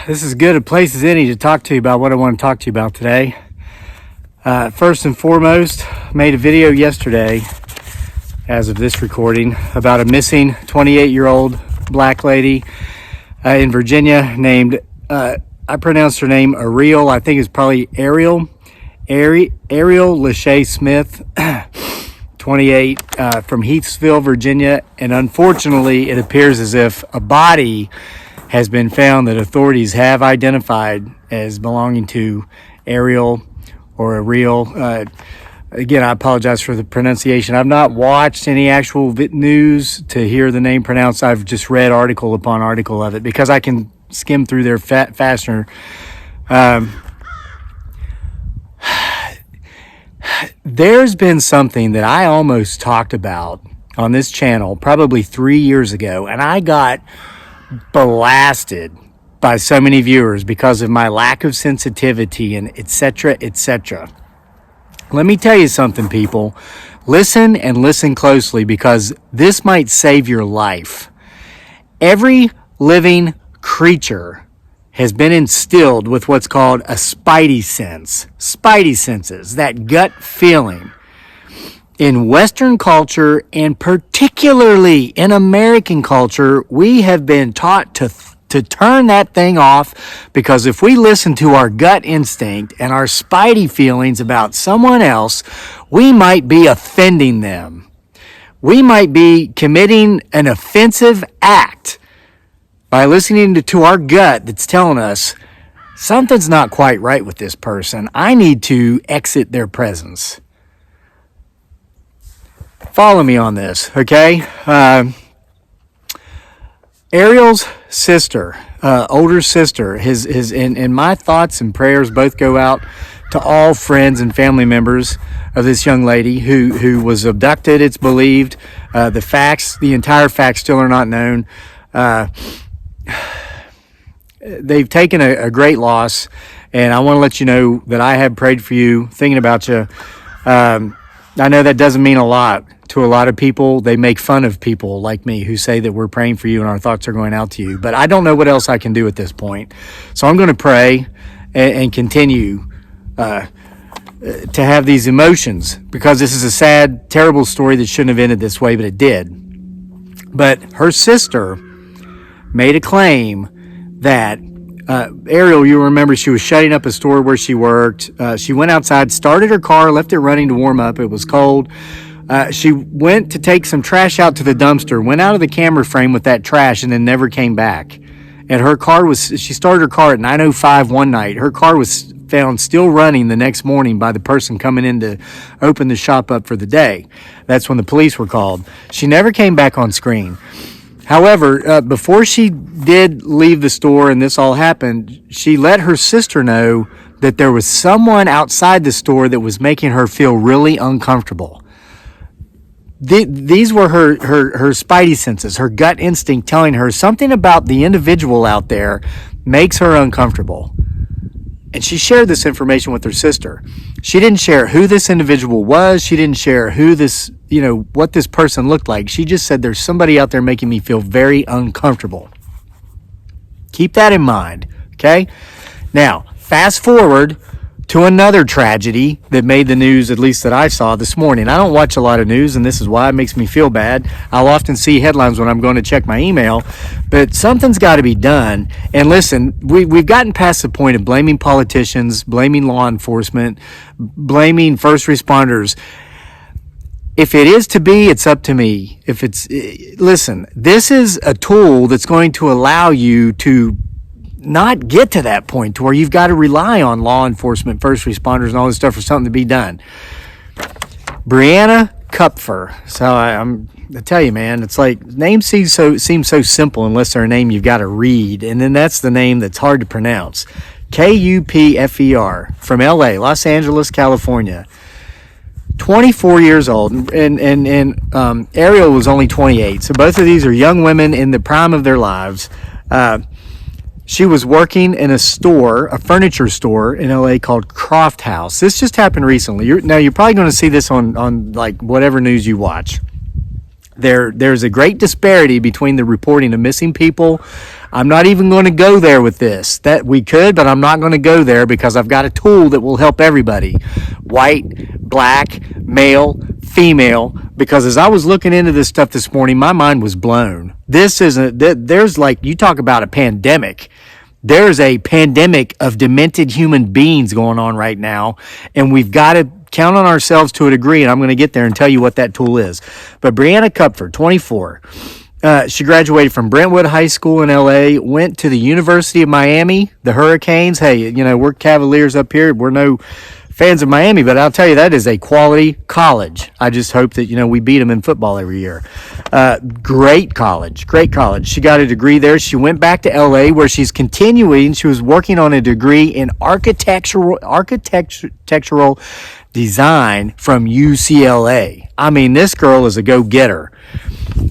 This is as good a place as any to talk to you about what I want to talk to you about today. First and foremost, made a video yesterday, as of this recording, about a missing 28-year-old black lady in Virginia named, I pronounced her name Ariel. I think it's probably Ariel Lachey Smith, 28, from Heathsville, Virginia. And unfortunately, it appears as if a body has been found that authorities have identified as belonging to Ariel or Ariel. Again, I apologize for the pronunciation. I've not watched any actual news to hear the name pronounced. I've just read article upon article of it because I can skim through there faster. There's been something that I almost talked about on this channel probably 3 years ago, and I got blasted by so many viewers because of my lack of sensitivity and etc. Let me tell you something, people. Listen and listen closely, because this might save your life. Every living creature has been instilled with what's called a spidey sense. Spidey senses, that gut feeling. In Western culture, and particularly in American culture, we have been taught to turn that thing off, because if we listen to our gut instinct and our spidey feelings about someone else, we might be offending them. We might be committing an offensive act by listening to our gut that's telling us something's not quite right with this person. I need to exit their presence. Follow me on this, okay? Ariel's sister, older sister, and my thoughts and prayers both go out to all friends and family members of this young lady who was abducted, it's believed. The entire facts still are not known. They've taken a great loss, and I want to let you know that I have prayed for you, thinking about you. I know that doesn't mean a lot to a lot of people. They make fun of people like me who say that we're praying for you and our thoughts are going out to you. But I don't know what else I can do at this point. So I'm going to pray and continue to have these emotions, because this is a sad, terrible story that shouldn't have ended this way, but it did. But her sister made a claim that Ariel, you remember, she was shutting up a store where she worked. She went outside, started her car, left it running to warm up. It was cold. She went to take some trash out to the dumpster, went out of the camera frame with that trash, and then never came back. And she started her car at 9:05 one night. Her car was found still running the next morning by the person coming in to open the shop up for the day. That's when the police were called. She never came back on screen. However, before she did leave the store and this all happened, she let her sister know that there was someone outside the store that was making her feel really uncomfortable. These were her spidey senses, her gut instinct telling her something about the individual out there makes her uncomfortable. And she shared this information with her sister. She didn't share who this individual was. She didn't share what this person looked like. She just said, there's somebody out there making me feel very uncomfortable. Keep that in mind, okay? Now, fast forward to another tragedy that made the news, at least that I saw this morning. I don't watch a lot of news, and this is why it makes me feel bad. I'll often see headlines when I'm going to check my email, but something's got to be done. And listen, we've gotten past the point of blaming politicians, blaming law enforcement, blaming first responders. If it is to be, it's up to me. Listen, this is a tool that's going to allow you to not get to that point to where you've got to rely on law enforcement, first responders, and all this stuff for something to be done. Brianna Kupfer. So I tell you, man, it's like names seem so simple unless they're a name you've got to read, and then that's the name that's hard to pronounce. Kupfer, from L.A., Los Angeles, California. 24 years old, and Ariel was only 28. So both of these are young women in the prime of their lives. She was working in a furniture store in LA called Croft House. This just happened recently. You're probably going to see this on like whatever news you watch. There's a great disparity between the reporting of missing people. I'm not even going to go there with this. That we could, but I'm not going to go there because I've got a tool that will help everybody. White, black, male, female. Because as I was looking into this stuff this morning, my mind was blown. There's like, you talk about a pandemic. There's a pandemic of demented human beings going on right now, and we've got to count on ourselves to a degree, and I'm going to get there and tell you what that tool is. But Brianna Kupfer, 24, she graduated from Brentwood High School in LA, went to the University of Miami, the Hurricanes. Hey, we're Cavaliers up here. We're no fans of Miami, but I'll tell you, that is a quality college. I just hope that, we beat them in football every year. Great college. She got a degree there. She went back to LA where she's continuing. She was working on a degree in architectural design from UCLA. I mean, this girl is a go-getter.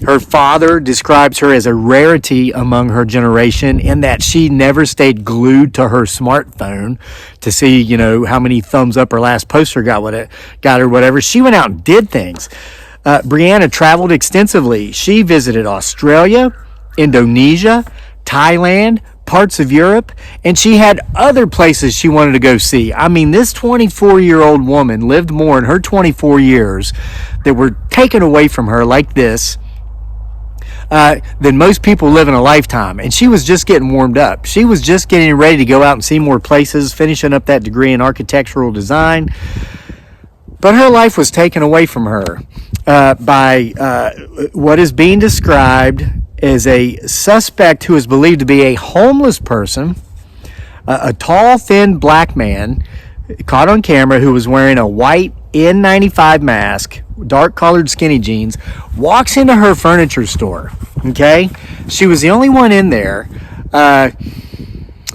Her father describes her as a rarity among her generation in that she never stayed glued to her smartphone to see, how many thumbs up her last poster got or whatever. She went out and did things. Brianna traveled extensively. She visited Australia, Indonesia, Thailand, parts of Europe, and she had other places she wanted to go see. I mean, this 24-year-old woman lived more in her 24 years that were taken away from her like this than most people live in a lifetime. And she was just getting warmed up. She was just getting ready to go out and see more places, finishing up that degree in architectural design. But her life was taken away from her by what is being described as a suspect who is believed to be a homeless person, a tall, thin black man caught on camera who was wearing a white N95 mask, dark-colored skinny jeans, walks into her furniture store, okay? She was the only one in there.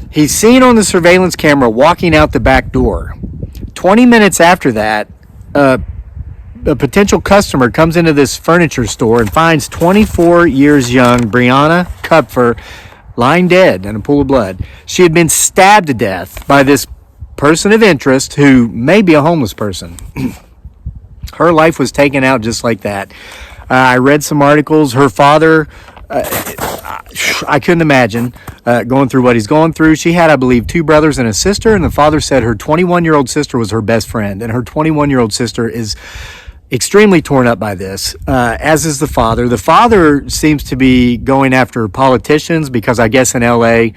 He's seen on the surveillance camera walking out the back door. 20 minutes after that, a potential customer comes into this furniture store and finds 24 years young Brianna Kupfer lying dead in a pool of blood. She had been stabbed to death by this person of interest who may be a homeless person. Her life was taken out just like that. I read some articles. Her father, I couldn't imagine going through what he's going through. She had, I believe, 2 brothers and a sister, and the father said her 21-year-old sister was her best friend, and her 21-year-old sister is extremely torn up by this, as is the father. The father seems to be going after politicians because I guess in LA,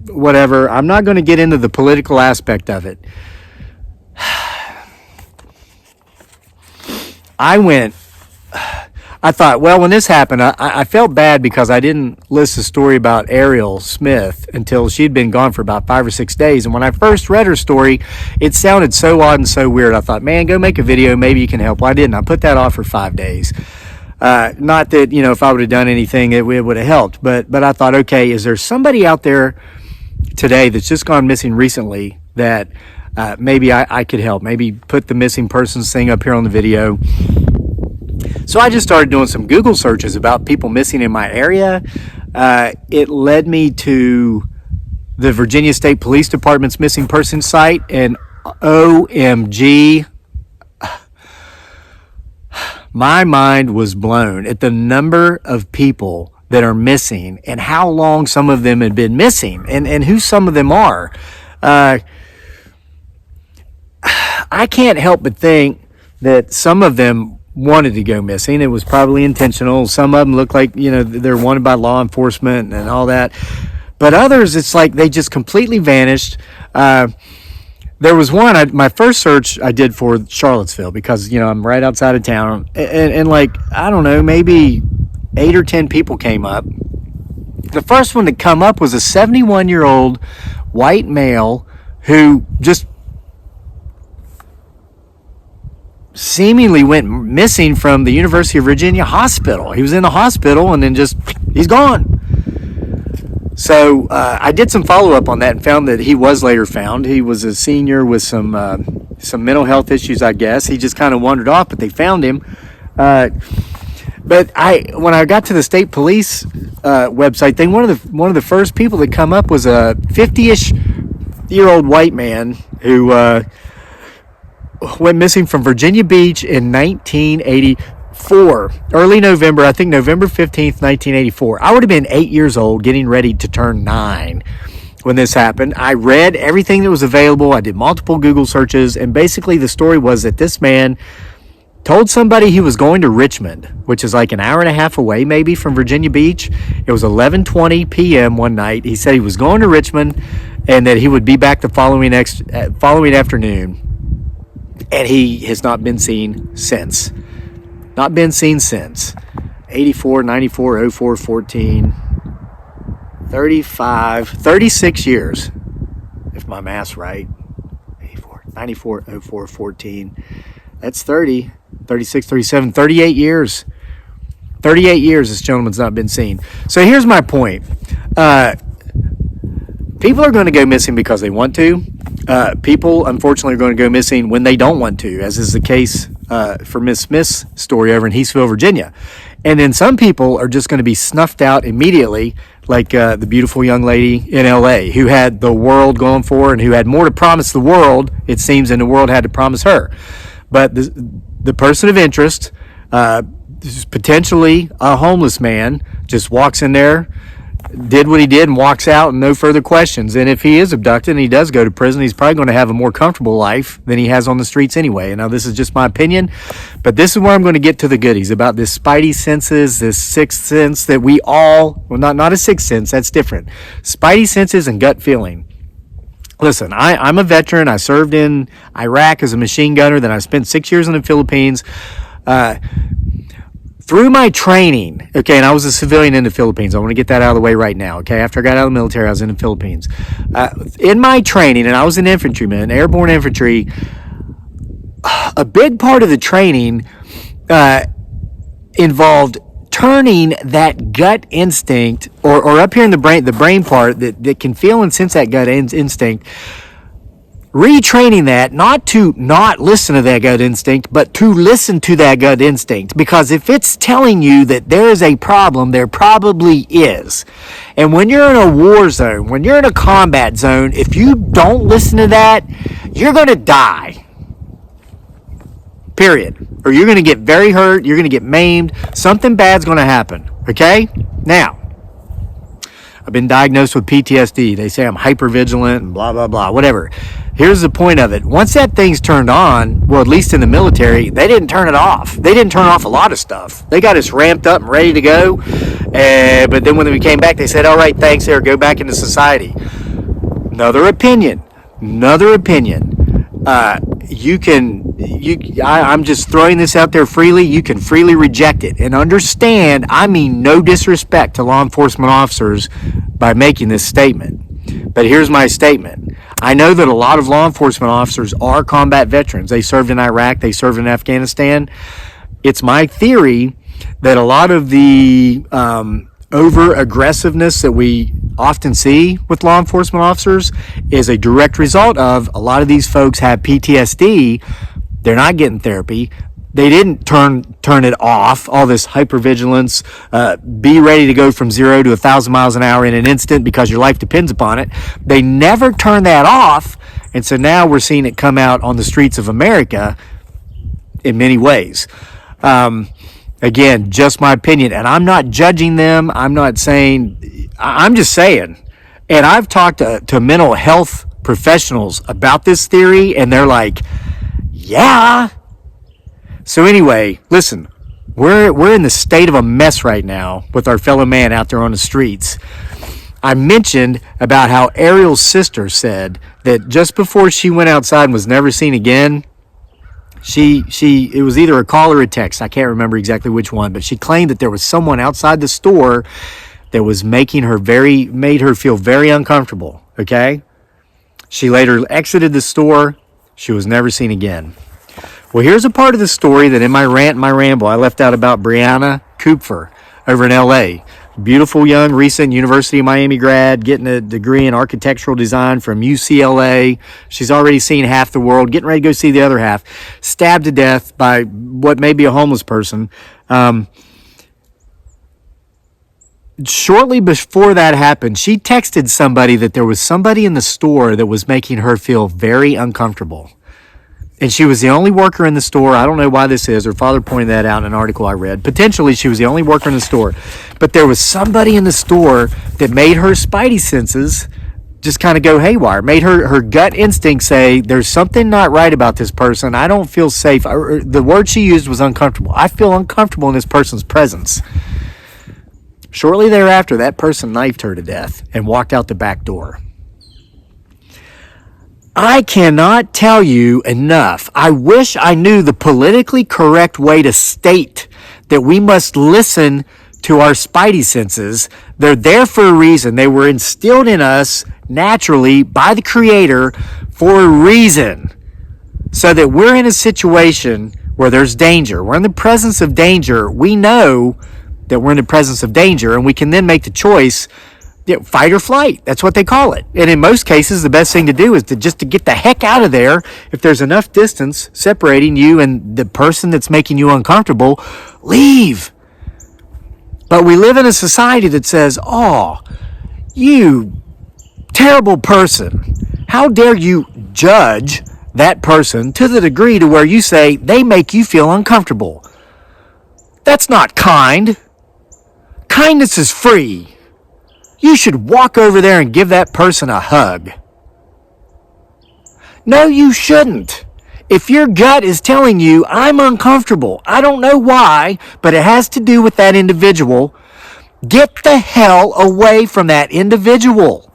whatever. I'm not going to get into the political aspect of it. I thought, well, when this happened, I felt bad because I didn't list the story about Ariel Smith until she'd been gone for about 5 or 6 days. And when I first read her story, it sounded so odd and so weird. I thought, man, go make a video. Maybe you can help. Well, I didn't. I put that off for 5 days. Not that, if I would have done anything, it would have helped. But I thought, okay, is there somebody out there today that's just gone missing recently that maybe I could help? Maybe put the missing persons thing up here on the video. So I just started doing some Google searches about people missing in my area. It led me to the Virginia State Police Department's missing persons site, and OMG, my mind was blown at the number of people that are missing and how long some of them had been missing and who some of them are. I can't help but think that some of them wanted to go missing. It was probably intentional. Some of them look like, they're wanted by law enforcement and all that. But others, it's like they just completely vanished. There was one, my first search I did for Charlottesville because, I'm right outside of town. And like, I don't know, maybe 8 or 10 people came up. The first one to come up was a 71-year-old white male who just seemingly went missing from the University of Virginia hospital. He was in the hospital and then he's gone. So I did some follow-up on that and found that he was later found. He was a senior with some mental health issues, I guess. He just kind of wandered off, but they found him. But when I got to the state police website thing, one of the first people that come up was a 50-ish-year-old white man who went missing from Virginia Beach in 1980. early November, I think November 15th, 1984. I would have been 8 years old, getting ready to turn 9 when this happened. I read everything that was available. I did multiple Google searches, and basically the story was that this man told somebody he was going to Richmond, which is like an hour and a half away maybe from Virginia Beach. It was 11:20 p.m. one night. He said he was going to Richmond and that he would be back the following afternoon. And he has not been seen since. Not been seen since. 84, 94, 04, 14, 35, 36 years, if my math's right. 84, 94, 04, 14. That's 30, 36, 37, 38 years. 38 years this gentleman's not been seen. So here's my point. People are going to go missing because they want to. People, unfortunately, are going to go missing when they don't want to, as is the case for Miss Smith's story over in Heathville, Virginia. And then some people are just going to be snuffed out immediately, like the beautiful young lady in L.A. who had the world going for her and who had more to promise the world, it seems, than the world had to promise her. But the person of interest, potentially a homeless man, just walks in there, did what he did, and walks out, and no further questions. And if he is abducted and he does go to prison, he's probably going to have a more comfortable life than he has on the streets anyway. And now this is just my opinion, but this is where I'm going to get to the goodies about this spidey senses, this sixth sense that we all, well, not a sixth sense, that's different. Spidey senses and gut feeling. Listen, I'm a veteran. I served in Iraq as a machine gunner. Then I spent 6 years in the Philippines. Through my training, okay, and I was a civilian in the Philippines. I want to get that out of the way right now, okay? After I got out of the military, I was in the Philippines. In my training, and I was an infantryman, airborne infantry, a big part of the training involved turning that gut instinct, or up here in the brain part that can feel and sense that gut instinct, retraining that, not to not listen to that gut instinct, but to listen to that gut instinct. Because if it's telling you that there is a problem, there probably is. And when you're in a war zone, when you're in a combat zone, if you don't listen to that, you're going to die. Period. Or you're going to get very hurt, you're going to get maimed, something bad's going to happen. Okay? Now, I've been diagnosed with PTSD. They say I'm hypervigilant and blah, blah, blah, whatever. Here's the point of it. Once that thing's turned on, well, at least in the military, they didn't turn it off. They didn't turn off a lot of stuff. They got us ramped up and ready to go. But then when we came back, they said, all right, thanks, there, go back into society. Another opinion. I'm just throwing this out there freely. You can freely reject it. And understand, I mean no disrespect to law enforcement officers by making this statement. But here's my statement. I know that a lot of law enforcement officers are combat veterans. They served in Iraq. They served in Afghanistan. It's my theory that a lot of the over-aggressiveness that we often see with law enforcement officers is a direct result of a lot of these folks have PTSD. They're not getting therapy. They didn't turn it off, all this hypervigilance, be ready to go from 0 to 1,000 miles an hour in an instant because your life depends upon it. They never turned that off, and so now we're seeing it come out on the streets of America in many ways. Again, just my opinion, and I'm not judging them. I'm not saying, I'm just saying. And I've talked to mental health professionals about this theory, and they're like, yeah. So anyway, listen, we're in the state of a mess right now with our fellow man out there on the streets. I mentioned about how Ariel's sister said that just before she went outside and was never seen again, it was either a call or a text. I can't remember exactly which one, but she claimed that there was someone outside the store that was made her feel very uncomfortable. Okay. She later exited the store. She was never seen again. Well, here's a part of the story that in my rant and my ramble, I left out about Brianna Kupfer over in L.A. Beautiful young, recent University of Miami grad, getting a degree in architectural design from UCLA. She's already seen half the world, getting ready to go see the other half. Stabbed to death by what may be a homeless person. Shortly before that happened, she texted somebody that there was somebody in the store that was making her feel very uncomfortable. and she was the only worker in the store. I don't know why this is. Her father pointed that out in an article I read. Potentially, she was the only worker in the store. But there was somebody in the store that made her spidey senses just kind of go haywire, made her gut instinct say, there's something not right about this person. I don't feel safe. The word she used was uncomfortable. I feel uncomfortable in this person's presence. Shortly thereafter, that person knifed her to death and walked out the back door. I cannot tell you enough. I wish I knew the politically correct way to state that we must listen to our spidey senses. They're there for a reason. They were instilled in us naturally by the Creator for a reason. So that we're in a situation where there's danger. We're in the presence of danger. We know that we're in the presence of danger, and we can then make the choice, fight or flight. That's what they call it. And in most cases, the best thing to do is to get the heck out of there. If there's enough distance separating you and the person that's making you uncomfortable, leave. But we live in a society that says, oh, you terrible person. How dare you judge that person to the degree to where you say they make you feel uncomfortable? That's not kind. Kindness is free. You should walk over there and give that person a hug. No, you shouldn't. If your gut is telling you, I'm uncomfortable, I don't know why, but it has to do with that individual, get the hell away from that individual.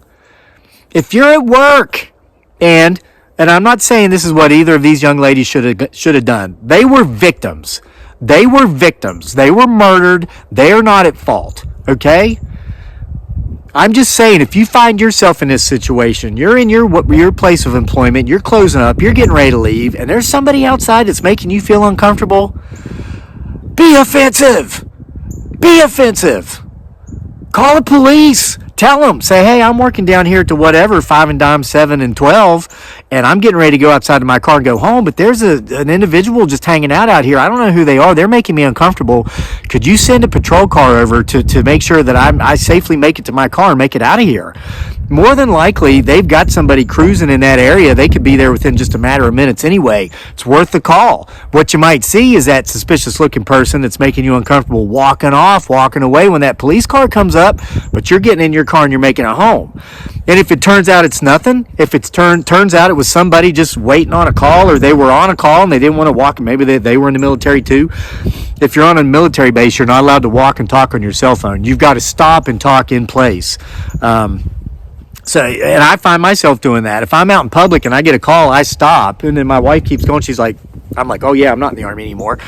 If you're at work, and I'm not saying this is what either of these young ladies should have done. They were victims. They were victims. They were murdered. They are not at fault, okay? I'm just saying, if you find yourself in this situation, you're in your place of employment, you're closing up, you're getting ready to leave, and there's somebody outside that's making you feel uncomfortable, be offensive. Be offensive. Call the police. Tell them. Say, hey, I'm working down here to whatever, 5 and dime, 7 and 12, and I'm getting ready to go outside of my car and go home, but there's an individual just hanging out here. I don't know who they are. They're making me uncomfortable. Could you send a patrol car over to make sure that I safely make it to my car and make it out of here? More than likely, they've got somebody cruising in that area. They could be there within just a matter of minutes anyway. It's worth the call. What you might see is that suspicious-looking person that's making you uncomfortable walking off, walking away when that police car comes up, but you're getting in your car and you're making it home. And if it turns out it's nothing, if it turns out it was somebody just waiting on a call, or they were on a call and they didn't want to walk, and maybe they were in the military too. If you're on a military base, you're not allowed to walk and talk on your cell phone. You've got to stop and talk in place. So, and I find myself doing that. If I'm out in public and I get a call, I stop. And then my wife keeps going. I'm like, oh yeah, I'm not in the Army anymore.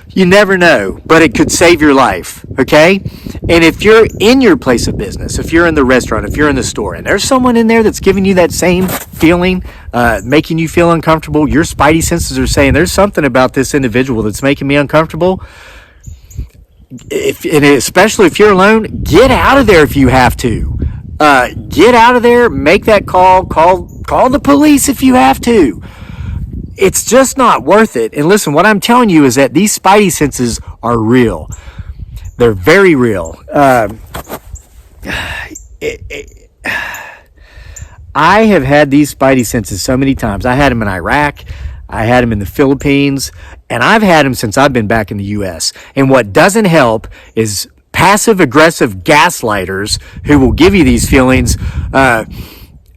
You never know, but it could save your life, okay? And if you're in your place of business, if you're in the restaurant, if you're in the store, and there's someone in there that's giving you that same feeling, making you feel uncomfortable, your spidey senses are saying, there's something about this individual that's making me uncomfortable. And especially if you're alone, get out of there if you have to. Get out of there, make that call the police if you have to. It's just not worth it. And listen, what I'm telling you is that these spidey senses are real. They're very real. I have had these spidey senses so many times. I had them in Iraq. I had them in the Philippines. And I've had them since I've been back in the U.S. And what doesn't help is passive-aggressive gaslighters who will give you these feelings. Now,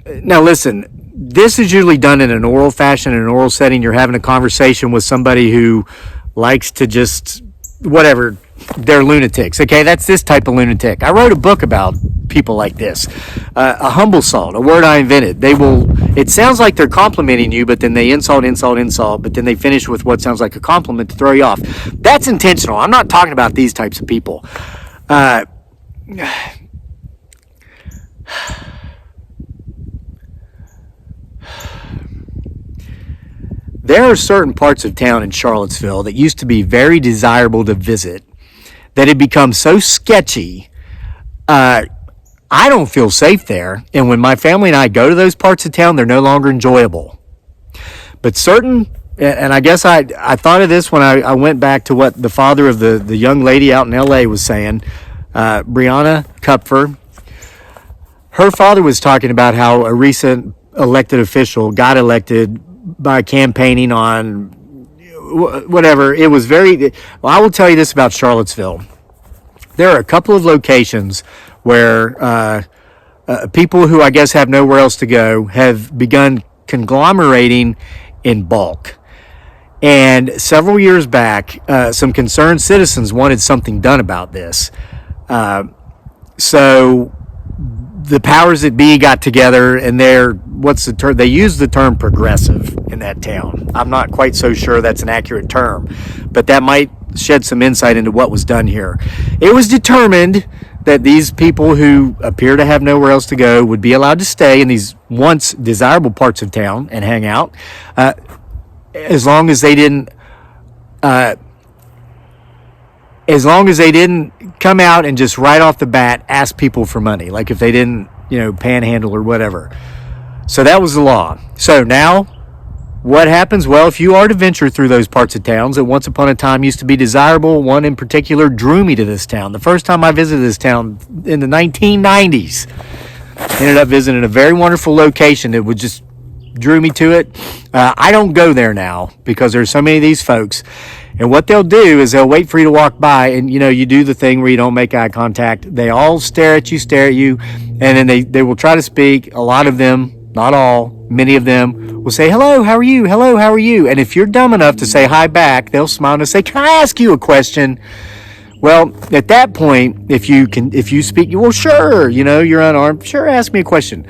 listen, this is usually done in an oral fashion, in an oral setting. You're having a conversation with somebody who likes to just, whatever, they're lunatics, okay? That's this type of lunatic. I wrote a book about people like this. A humble salt, a word I invented. It sounds like they're complimenting you, but then they insult, but then they finish with what sounds like a compliment to throw you off. That's intentional. I'm not talking about these types of people. There are certain parts of town in Charlottesville that used to be very desirable to visit that had become so sketchy. I don't feel safe there. And when my family and I go to those parts of town, they're no longer enjoyable. But certain, and I guess I thought of this when I went back to what the father of the young lady out in L.A. was saying, Brianna Kupfer. Her father was talking about how a recent elected official got elected by campaigning on whatever. It was very, well, I will tell you this about Charlottesville. There are a couple of locations where people who I guess have nowhere else to go have begun conglomerating in bulk. And several years back, some concerned citizens wanted something done about this. So the powers that be got together, and they use the term progressive in that town. I'm not quite so sure that's an accurate term, but that might shed some insight into what was done here. It was determined that these people who appear to have nowhere else to go would be allowed to stay in these once desirable parts of town and hang out, as long as they didn't come out and just right off the bat ask people for money, like if they didn't, panhandle or whatever. So that was the law. So now what happens? Well, if you are to venture through those parts of towns that once upon a time used to be desirable, one in particular drew me to this town. The first time I visited this town in the 1990s, ended up visiting a very wonderful location that would just drew me to it. I don't go there now because there's so many of these folks. And what they'll do is they'll wait for you to walk by, and you do the thing where you don't make eye contact. They all stare at you, and then they will try to speak. A lot of them, not all, many of them will say, hello, how are you? Hello, how are you? And if you're dumb enough to say hi back, they'll smile and say, can I ask you a question? Well, at that point, if you speak, well, sure, you're unarmed. Sure, ask me a question.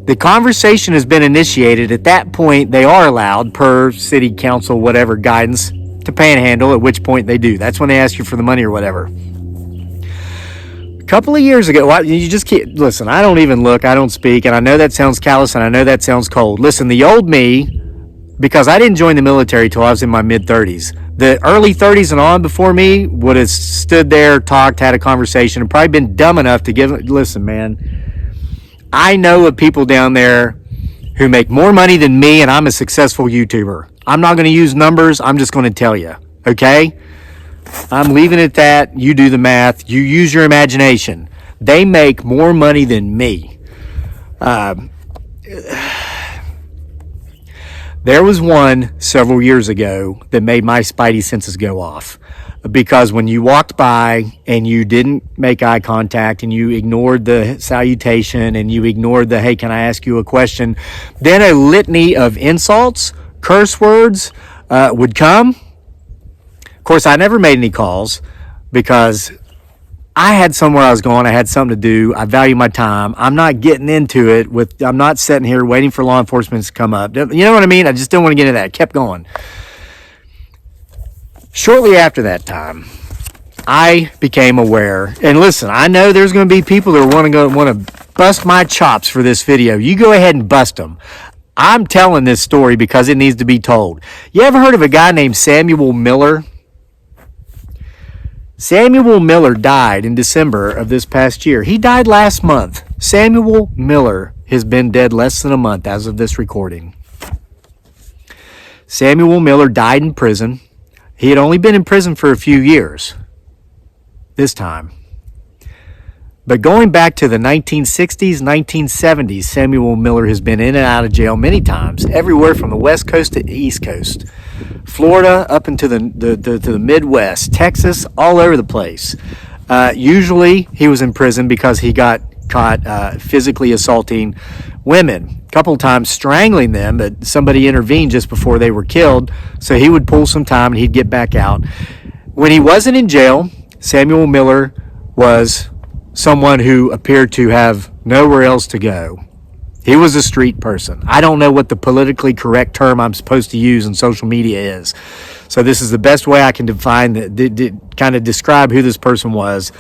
The conversation has been initiated. At that point, they are allowed, per city council, whatever guidance, to panhandle, at which point they do. That's when they ask you for the money or whatever. A couple of years ago, you just can't, listen, I don't even look, I don't speak, and I know that sounds callous, and I know that sounds cold. Listen, the old me, because I didn't join the military till I was in my mid-30s, the early 30s and on before me would have stood there, talked, had a conversation, and probably been dumb enough to listen, man, I know of people down there who make more money than me, and I'm a successful YouTuber. I'm not going to use numbers. I'm just going to tell you, okay? I'm leaving it at that. You do the math. You use your imagination. They make more money than me. There was one several years ago that made my spidey senses go off, because when you walked by and you didn't make eye contact and you ignored the salutation and you ignored the, hey, can I ask you a question? Then a litany of insults, curse words would come. Of course, I never made any calls because I had somewhere I was going. I had something to do. I value my time. I'm not getting into it I'm not sitting here waiting for law enforcement to come up. You know what I mean? I just don't want to get into that. I kept going. Shortly after that time, I became aware, and listen, I know there's going to be people that want to bust my chops for this video. You go ahead and bust them. I'm telling this story because it needs to be told. You ever heard of a guy named Samuel Miller? Samuel Miller died in December of this past year. He died last month. Samuel Miller has been dead less than a month as of this recording. Samuel Miller died in prison. He had only been in prison for a few years this time. But going back to the 1960s, 1970s, Samuel Miller has been in and out of jail many times, everywhere from the West Coast to the East Coast. Florida up into the Midwest, Texas, all over the place. Usually he was in prison because he got caught physically assaulting women. A couple of times strangling them, but somebody intervened just before they were killed, so he would pull some time and he'd get back out. When he wasn't in jail, Samuel Miller was someone who appeared to have nowhere else to go. He was a street person. I don't know what the politically correct term I'm supposed to use in social media is. So this is the best way I can define, kind of describe who this person was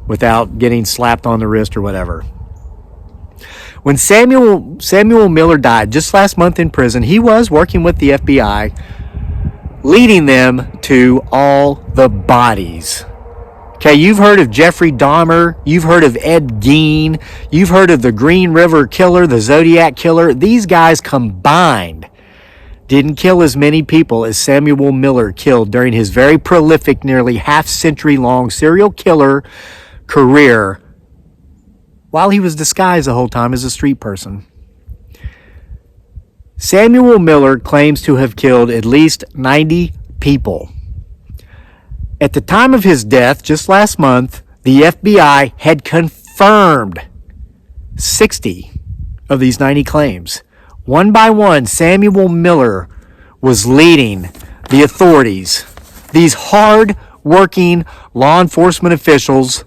without getting slapped on the wrist or whatever. When Samuel Miller died just last month in prison, he was working with the FBI, leading them to all the bodies. Okay, you've heard of Jeffrey Dahmer, you've heard of Ed Gein, you've heard of the Green River Killer, the Zodiac Killer. These guys combined didn't kill as many people as Samuel Miller killed during his very prolific, nearly half-century-long serial killer career, while he was disguised the whole time as a street person. Samuel Miller claims to have killed at least 90 people. At the time of his death, just last month, the FBI had confirmed 60 of these 90 claims. One by one, Samuel Miller was leading the authorities, these hard-working law enforcement officials,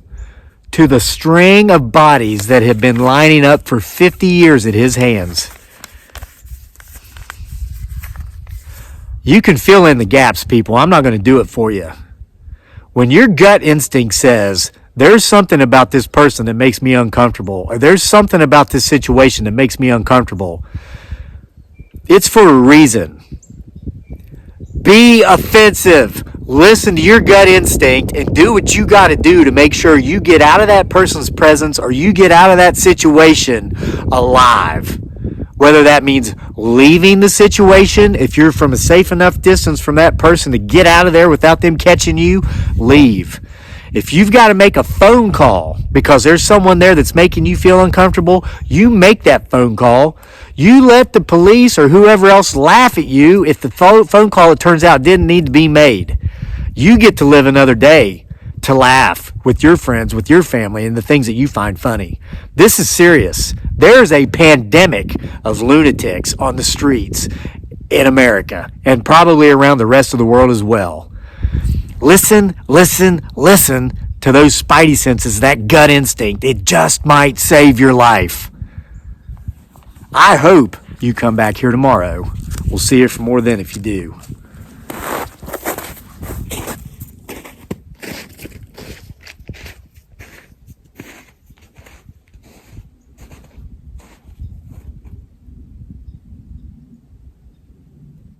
to the string of bodies that had been lining up for 50 years at his hands. You can fill in the gaps, people. I'm not going to do it for you. When your gut instinct says, there's something about this person that makes me uncomfortable, or there's something about this situation that makes me uncomfortable, it's for a reason. Be offensive. Listen to your gut instinct and do what you got to do to make sure you get out of that person's presence or you get out of that situation alive. Whether that means leaving the situation, if you're from a safe enough distance from that person to get out of there without them catching you, leave. If you've got to make a phone call because there's someone there that's making you feel uncomfortable, you make that phone call. You let the police or whoever else laugh at you if the phone call, it turns out, didn't need to be made. You get to live another day to laugh with your friends, with your family, and the things that you find funny. This is serious. There's a pandemic of lunatics on the streets in America and probably around the rest of the world as well. Listen, listen, listen to those spidey senses, that gut instinct. It just might save your life. I hope you come back here tomorrow. We'll see you for more then if you do.